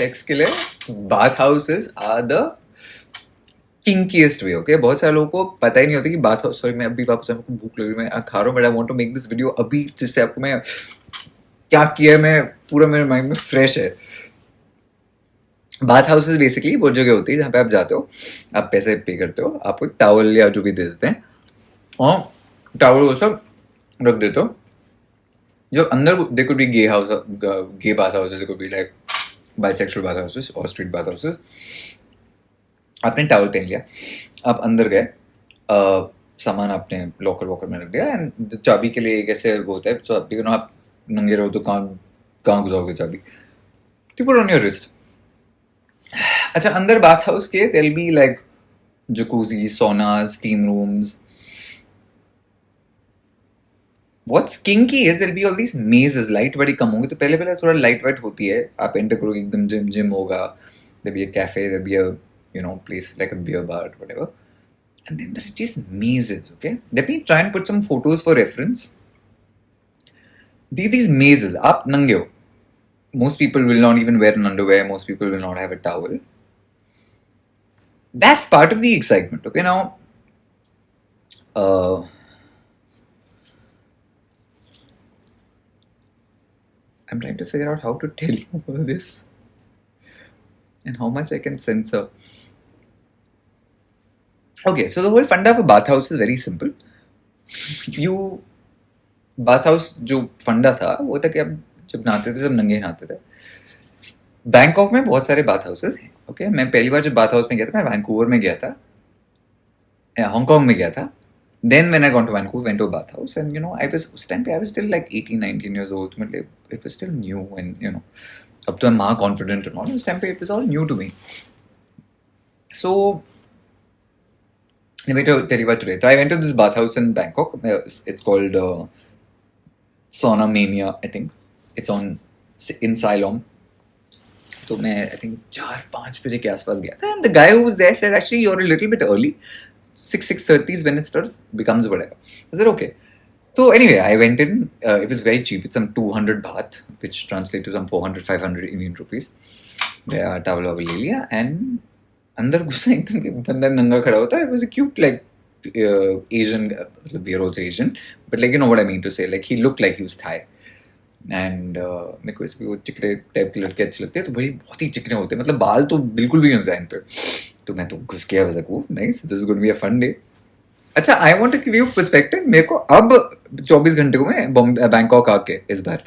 Sex के लिए bath houses are the kinkiest way. Okay, बहुत सारे लोगों को पता ही नहीं होता कि बाथ हाउस. सॉरी, मैं अभी वापस आपको भूख लगी, मैं खा रहा हूँ, but I want to make this video अभी, जिससे आपको मैं क्या किया है मैं पूरा मेरे माइंड में फ्रेश है. बाथ हाउसेस बेसिकली वो जगह होती है जहाँ पे आप जाते हो, आप पैसे पे करते हो, आपको एक टावल या जो भी दे देते हैं, और टावल वो सब रख देते हो. जो अंदर they could be gay house, gay bath houses, they could be like bisexual bath houses और स्ट्रीट बाथ हाउसेस. आपने टावल पहन लिया, आप अंदर गए, सामान आपने लॉकर वॉकर में रख दिया, एंड चाबी के लिए एक ऐसे वो होता है, तो आप नंगे रहो तो कहाँ घुसाओगे चाबी, तो पुट ऑन योर रिस्ट. अच्छा, अंदर बाथ हाउस के there will be like jacuzzi, saunas, steam rooms. What's kinky is there'll be all these mazes. Light बड़ी कम होगी, तो पहले थोड़ा लाइट वाइट होती है. आप एंटर करोगे एकदम जिम होगा, there'll be a cafe, there'll be a place like a beer bar, whatever. And then there are just mazes. Okay, let me try and put some photos for reference. These mazes, आप नंगे हो. Most people will not even wear an underwear. Most people will not have a towel. That's part of the excitement. Okay, now I'm trying to figure out how to tell you all this and how much I can censor. Okay, so the whole funda of a bathhouse is very simple. बाथहाउस जो फंडा था वो था कि आप जब नहाते थे सब नंगे नहाते थे. बैंकॉक में बहुत सारे बाथ हाउसेस हैं. ओके, मैं पहली बार जब बाथ हाउस में गया था, मैं वैंकूवर में गया था, हांगकांग में गया था. Then when I got to Vancouver, went to a bath house, and उस time पे I was still like 18, 19 years old. मतलब it was still new, and अब तो I'm more confident and all. Uस time पे it was all new to me. So let me tell you about today. So I went to this bath house in Bangkok. It's called Sauna Mania, I think. It's in Siloam. तो मैं I think 4-5 बजे के आसपास गया था. And the guy who was there said, actually you're a little bit early. 6:30 is when it sort of becomes whatever. I said, okay. So anyway, I went in. It was very cheap. It's some 200 baht, which translates to some 400-500 Indian rupees. मेरा towel ले लिया, and अंदर घुसा एकदम बंदा नंगा खड़ा होता है. It was a cute like Asian, मतलब we are also Asian, but like you know what I mean to say. Like he looked like he was Thai. And मेरे को इसमें वो चिकने टाइप के लड़के अच्छे लगते हैं, तो बड़ी बहुत ही चिकने होते हैं, मतलब बाल तो बिल्कुल भी नहीं होता है इन पे. तो मैं तो घुस गया वैसा को, nice, this is going to be a fun day. अच्छा, I want to give you perspective. मेरे को अब 24 घंटे को मैं बैंकॉक आके इस बार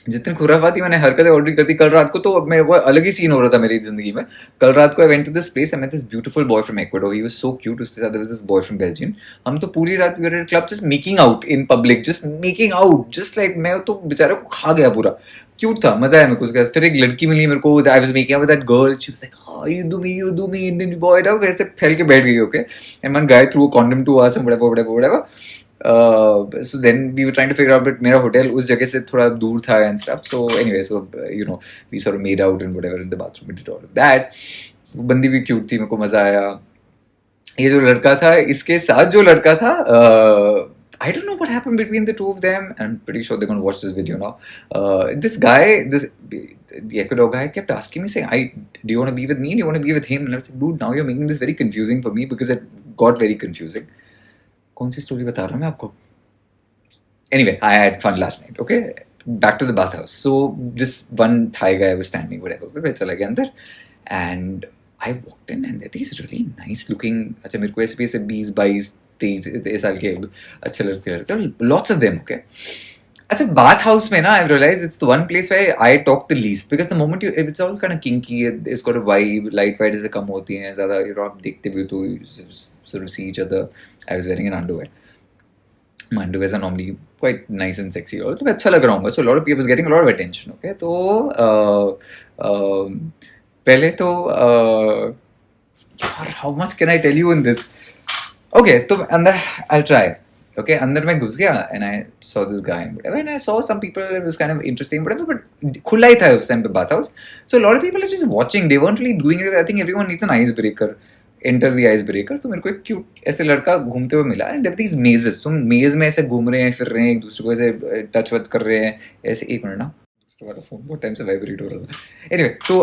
जितनी खुराफाती मैंने हरकतें ऑलरेडी कर दी. कल रात को तो मैं वो अलग ही सीन हो रहा था मेरी जिंदगी में. कल रात को I went to this place, I met this beautiful boy from Ecuador. He was so cute. उसके साथ दिस बॉय फ्रॉम बेल्जियम. हम तो पूरी रात we were at club just making out in public, just making out, just like मैं तो बेचारे को खा गया पूरा. क्यूट था, मजा आया मेरे को उसके साथ. फिर एक लड़की मिली मेरे को, I was making out with that girl. She was like, हां you do me and then boy डाउ वैसे फैल के बैठ गई. Okay, and one guy threw a condom to us and whatever. So then we were trying to figure out, but मेरा hotel उस जगह से थोड़ा दूर था and stuff. So anyway, so we sort of made out and whatever in the bathroom. We did all of that. बंदी भी cute थी, मेरे को मजा आया. ये जो लड़का था, इसके साथ जो लड़का था, I don't know what happened between the two of them. I'm pretty sure they're going to watch this video now. This guy, the Ecuador guy, kept asking me, saying, do you want to be with me? Do you want to be with him? And I was like, dude, now you're making this very confusing for me, because it got very confusing. कौन सी story बता रहा हूँ मैं आपको? Anyway, I had fun last night. Okay, back to the bathhouse. So this one Thai guy was standing, whatever. मैं चला गया अंदर, and I walked in, and there are these really nice looking. अच्छा, मेरे को ऐसे 20-22-23 साल के अच्छे लड़के लगते हैं. Lots of them. Okay. अच्छा, बाथ हाउस में ना, I realized it's the one place where I talk the least, because the moment it's all kind of kinky, it's got a vibe, light ऐसे कम होती हैं ज़्यादा, आप देखते भी तो sort of see each other. I was wearing an underwear. My underwears are normally quite nice and sexy. तो मैं अच्छा लग रहा हूँ, so a lot of people was getting a lot of attention. Okay, तो पहले तो how much can I tell you in this? Okay, तो अंदर I'll try. Okay, अंदर मैं घुस गया, and I saw this guy and whatever, and I saw some people. It was kind of interesting, whatever, but खुला ही था उस time पे bath house. So a lot of people are just watching. They weren't really doing it. I think everyone needs an icebreaker. Enter the icebreaker. तो मेरे को एक cute ऐसे लड़का घूमते हुए मिला. And there were these mazes. तुम मेज में ऐसे घूम रहे हैं, फिर रहे हैं, एक दूसरे को ऐसे टच वच कर रहे हैं, ऐसे. एक मिनट ना, तुम्हारा phone बहुत time से vibrate हो रहा था. Anyway, so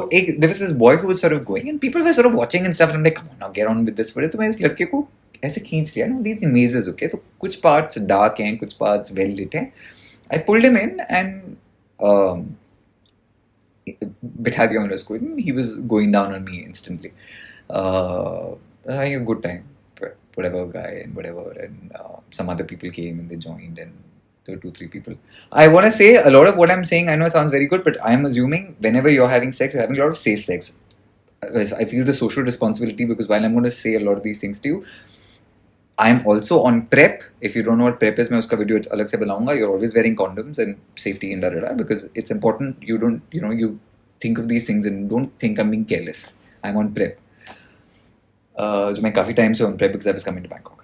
there was this boy who was sort of going and people were sort of watching and stuff and I'm like, come on now, get on with this. तो मैं इस लड़के को ऐसे खींच लिया ना, these mazes, okay? तो कुछ parts dark हैं, कुछ parts well lit हैं. I pulled him in and बिठा दिया मैंने उसको. He was going down on me instantly. Having a good time. Whatever guy and whatever, and some other people came and they joined, and there were 2-3 people. I want to say a lot of what I'm saying, I know it sounds very good, but I'm assuming whenever you're having sex, you're having a lot of safe sex. I feel the social responsibility because while I'm going to say a lot of these things to you, I'm also on PrEP. If you don't know what PrEP is, मैं उसका video अलग से बनाऊंगा. You're always wearing condoms and safety and da because it's important. You don't, you think of these things and don't think I'm being careless. I'm on PrEP. जो मैं काफ़ी time से on prep because I was coming to Bangkok.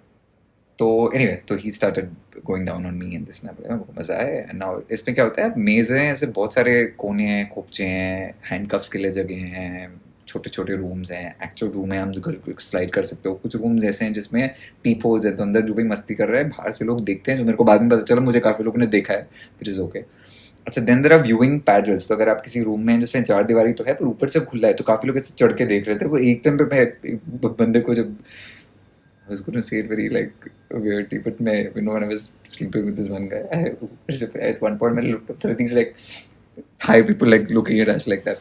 तो anyway, तो he started going down on me and this ना, मज़ा आया. And now इसमें क्या होता है, मेज़ें हैं, ऐसे बहुत सारे कोने हैं, खोपचे हैं, हैंडकफ्स के लिए जगह हैं, छोटे छोटे रूम्स हैं, एक्चुअल रूम है, हम घर स्लाइड कर सकते हो. कुछ रूम्स ऐसे हैं जिसमें पीप होल्स हैं, तो अंदर जो भी मस्ती कर रहा है बाहर से लोग देखते हैं, जो मेरे को बाद में पता चला मुझे काफ़ी लोगों ने देखा है, विच इज़ ओके. अच्छा, then there are viewing paddles. तो अगर आप किसी रूम में हैं जिसमें 4 दीवारी तो है पर ऊपर से खुला है, तो काफ़ी लोग ऐसे चढ़ के देख रहे थे. वो एक टाइम पे मैं एक बंदे को जब I was going to say it very like weirdly, but when I was sleeping with this one guy, at one point I looked up, so things like hi people like looking at us like that.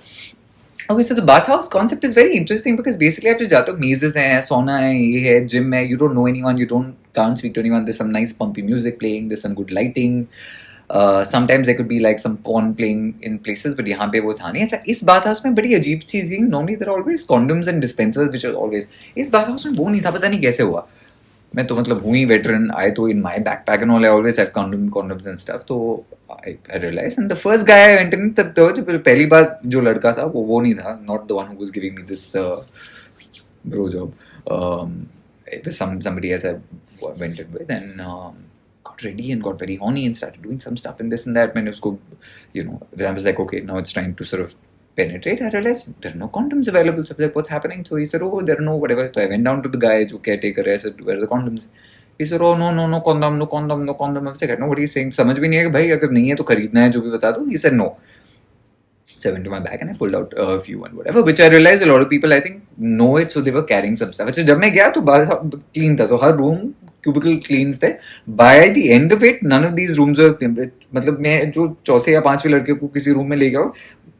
Okay, so the bathhouse concept is very interesting because basically आप जो जाते हो, mazes हैं, sauna है, ये है, gym है, you don't know anyone, can't speak to anyone. There's some nice pumpy music playing, there's some good lighting. Sometimes there could be like some porn playing in places, but यहाँ पे वो था नहीं. अच्छा, इस bathhouse में बड़ी अजीब चीज़ थी. Normally there are always condoms and dispensers which are always. इस bathhouse में वो नहीं था, पता नहीं कैसे हुआ. मैं तो मतलब हूँ ही veteran. I तो in my backpack and all I always have condoms and stuff. तो I realized, and the first guy I went in, तब तो जो पहली बार जो लड़का था वो नहीं था. Not the one who was giving me this bro job. It was somebody else I went in with and. Got ready and got very horny and started doing some stuff and this and that. मैंने उसको, when I was like, okay, now it's time to sort of penetrate, I realized there are no condoms available. So I was like, what's happening? So he said, oh, there are no whatever. So I went down to the guy जो caretaker है. I said, where are the condoms? He said, oh, no condom. I was like, I know what he's saying. समझ भी नहीं है कि भाई अगर नहीं है तो खरीदना है, जो भी बता दो. He said no. So I went to my bag and I pulled out a few and whatever, which I realized a lot of people I think know it, so they were carrying some stuff. अच्छा, जब मैं गया तो clean था, तो हर room cubicle cleans थे. By the end of it, none of these rooms were, मतलब मैं जो चौथे या पांचवें लड़के को किसी रूम में ले गया,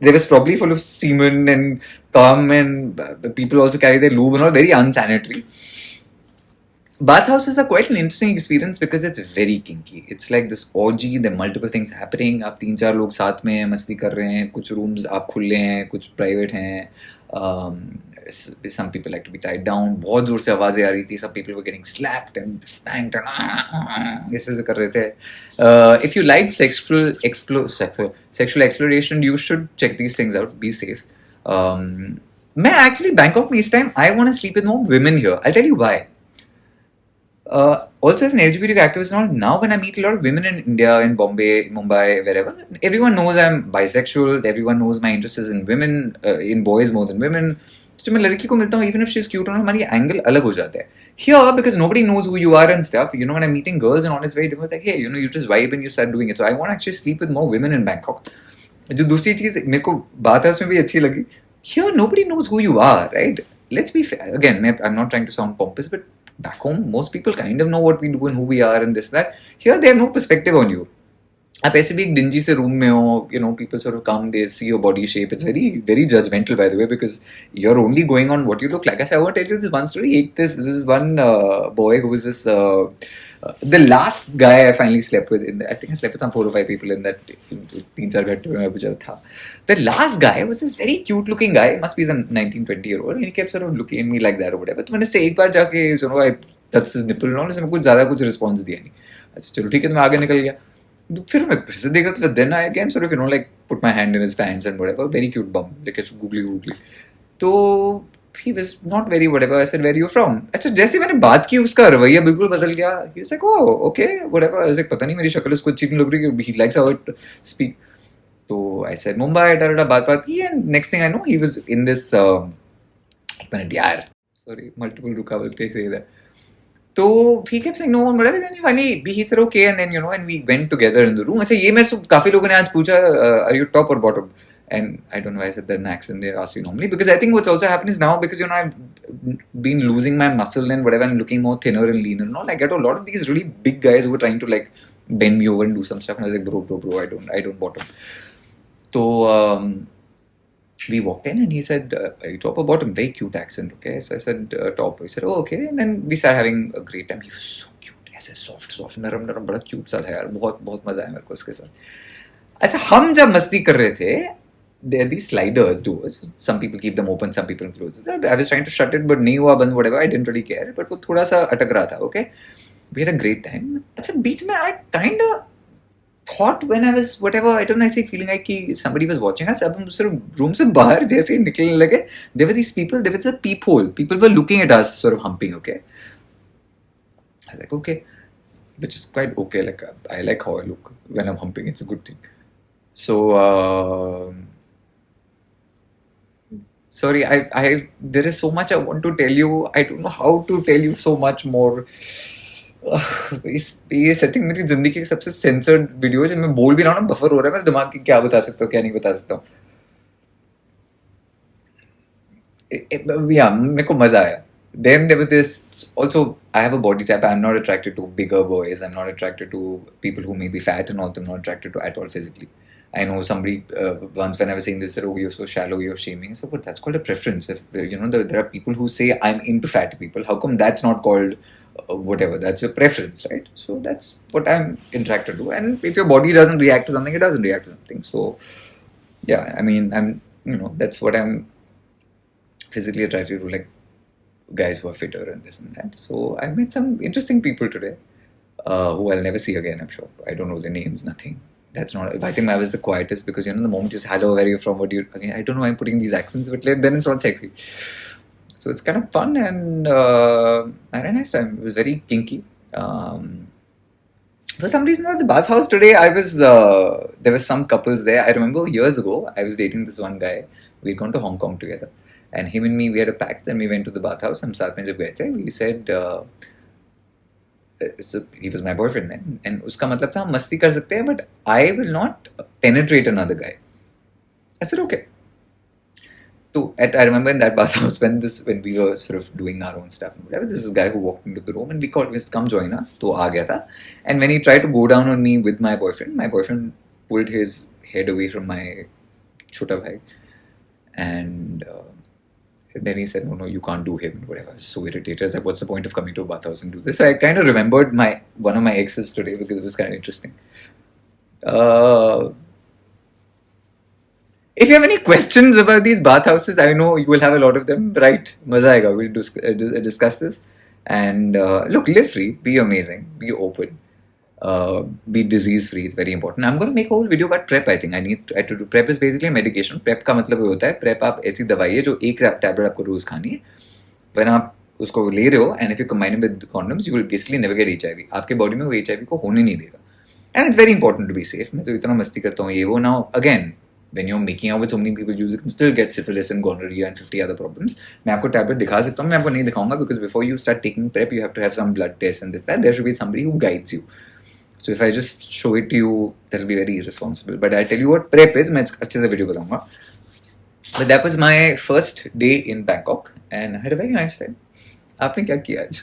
they was probably full of semen and cum and people also carry their lube and all, very unsanitary. Bathhouses are quite an interesting experience because it's very kinky. It's like this orgy, there are multiple things happening. आप 3-4 लोग साथ में मस्ती कर रहे हैं, कुछ rooms आप खुले हैं, कुछ private हैं. Some people like to be tied down. बहुत जोर से आवाजें आ रही थी. Some people were getting slapped and spanked and ऐसे कर रहे थे. If you like sexual exploration, you should check these things out. Be safe. मैं actually Bangkok में इस time I want to sleep with more women here. I'll tell you why. Also as an LGBTQ activist and all, now when I meet a lot of women in India, in Bombay, Mumbai, wherever, everyone knows I'm bisexual, everyone knows my interest is in women, in boys more than women. So मैं लड़की को मिलता हूँ, even if she's cute or not, हमारी angle अलग हो जाता है. Here, because nobody knows who you are and stuff, when I'm meeting girls and all, it's very different. Like, hey, you just vibe and you start doing it. So I want to actually sleep with more women in Bangkok. जो दूसरी चीज़ मेरे को बात है उसमें भी अच्छी लगी. Here, nobody knows who you are, right? Let's be fair. Again, I'm not trying to sound pompous, but back home, most people kind of know what we do and who we are and this, that. Here, they have no perspective on you. आप ऐसे भी एक dingy से room में हो, people sort of come, they see your body shape. It's very, very judgmental, by the way, because you're only going on what you look like. I want to tell you this one story. This is one boy who was this, the last guy I finally slept with. I think I slept with some 4 or 5 people in that 3-4 घंटे में मुझे था. The last guy was this very cute looking guy. Must be a 19-20-year-old. And he kept sort of looking at me like that or whatever. तो मैंने से एक बार जाके I touched his nipple and all, इसमें कुछ ज़्यादा कुछ response दिया नहीं. अच्छा चलो ठीक है, तो मैं आगे निकल गया. फिर मैं फिर से देखा तो then I again sort of like put my hand in his pants and whatever. Very cute bum. like googly. तो he was not very whatever. I said, where are you from? अच्छा जैसे मैंने बात की उसका रवैया बिल्कुल बदल गया. He was like, oh okay whatever. I was like, पता नहीं मेरी शक्ल उसको अच्छी नहीं लग रही. He likes how I speak. तो I said Mumbai डा बात की, and next thing I know he was in this एक मिनट यार sorry multiple रुकावट पे say that. तो he kept saying no and whatever. Then finally he said okay, and then and we went together in the room. अच्छा ये मेरे से काफी लोगों ने आज पूछा are you top or bottom? And I don't know why I said that in accent. They ask you normally because I think what's also happened is now because I've been losing my muscle and whatever and looking more thinner and leaner and all. I get a lot of these really big guys who are trying to like bend me over and do some stuff, and I was like bro, I don't bottom. So we walked in and he said, are you top or bottom? Very cute accent, okay? So I said, top. He said, oh, okay. And then we started having a great time. He was so cute. ऐसे soft, नरम बड़ा cute सा था यार. बहुत मजा आया मेरे को उसके साथ. अच्छा हम जब मस्ती कर रहे थे, there are these sliders doors. Some people keep them open, some people close it. I was trying to shut it, but नहीं हुआ बंद, whatever. I didn't really care. But वो थोड़ा सा अटक रहा था, okay? We had a great time. अच्छा बीच में I kind of thought when I was whatever, I don't know, I say feeling like somebody was watching us. अब हम दूसरे रूम से बाहर जैसे ही निकलने लगे, there were these people, there was a peephole. People were looking at us, sort of humping, okay? I was like, okay, which is quite okay. Like I like how I look when I'm humping. It's a good thing. So sorry, I there is so much I want to tell you. I don't know how to tell you so much more. ये setting मेरी जिंदगी की सबसे censored video है. जब मैं बोल भी रहा हूँ ना बफर हो रहा है मेरे दिमाग की, क्या बता सकता हूँ क्या नहीं बता सकता हूँ. या मेरे को मजा आया. Then there was this also, I have a body type. I'm not attracted to bigger boys. I'm not attracted to people who may be fat and all. I'm not attracted to at all physically. I know somebody once when I was saying this said, oh, you're so shallow, you're shaming. So, but that's called a preference. If there are people who say I'm into fat people, how come that's not called whatever? That's a preference, right? So that's what I'm attracted to. And if your body doesn't react to something, it doesn't react to something. So yeah, I mean, that's what I'm physically attracted to, like guys who are fitter and this and that. So I met some interesting people today who I'll never see again, I'm sure. I don't know their names, nothing. That's not. I think I was the quietest because the moment just hello, where are you from? What do you? I mean, I don't know why I'm putting these accents, but then it's not sexy. So it's kind of fun and I had a nice time. It was very kinky. For some reason, at the bathhouse today, I was there were some couples there. I remember years ago, I was dating this one guy. We'd gone to Hong Kong together, and him and me, we had a pact. And we went to the bathhouse. हम साथ में जब गए थे, we said. So he was my boyfriend then, and उसका मतलब था हम मस्ती कर सकते हैं, but I will not penetrate another guy. I said okay. So I remember in that bathhouse when we were sort of doing our own stuff and whatever, this is a guy who walked into the room and we called, come join us. तो आ गया था, and when he tried to go down on me with my boyfriend pulled his head away from my छोटा भाई, and then he said, no, you can't do him, whatever. I was so irritated. I was like, what's the point of coming to a bathhouse and do this? So I kind of remembered one of my exes today because it was kind of interesting. If you have any questions about these bathhouses, I know you will have a lot of them. Right, maza aayega. We'll discuss this. And look, live free, be amazing, be open. Be disease free is very important. I'm going to make a whole video about PrEP. I think I need to do. PrEP is basically a medication. PrEP का मतलब ये होता है, PrEP आप ऐसी दवाई है जो एक टैबलेट आपको रोज खानी है. When आप उसको ले रहे हो, and if you combine it with condoms, you will basically never get HIV. आपके बॉडी में वो HIV को होने नहीं देगा. And it's very important to be safe. मैं तो इतना मस्ती करता हूँ ये वो. Now again, when you're making out with so many people, you can still get syphilis and gonorrhea and 50 other problems. मैं आपको टैबलेट दिखा सकता हूँ, मैं आपको नहीं दिखाऊंगा because before you start taking PrEP, you have to have some blood tests and this that. There should be somebody who guides you. So if I just show it to you, that'll be very irresponsible. But I'll tell you what PrEP is. मैं अच्छे से video बताऊंगा. But that was my first day in Bangkok and I had a very nice time. आपने क्या किया आज?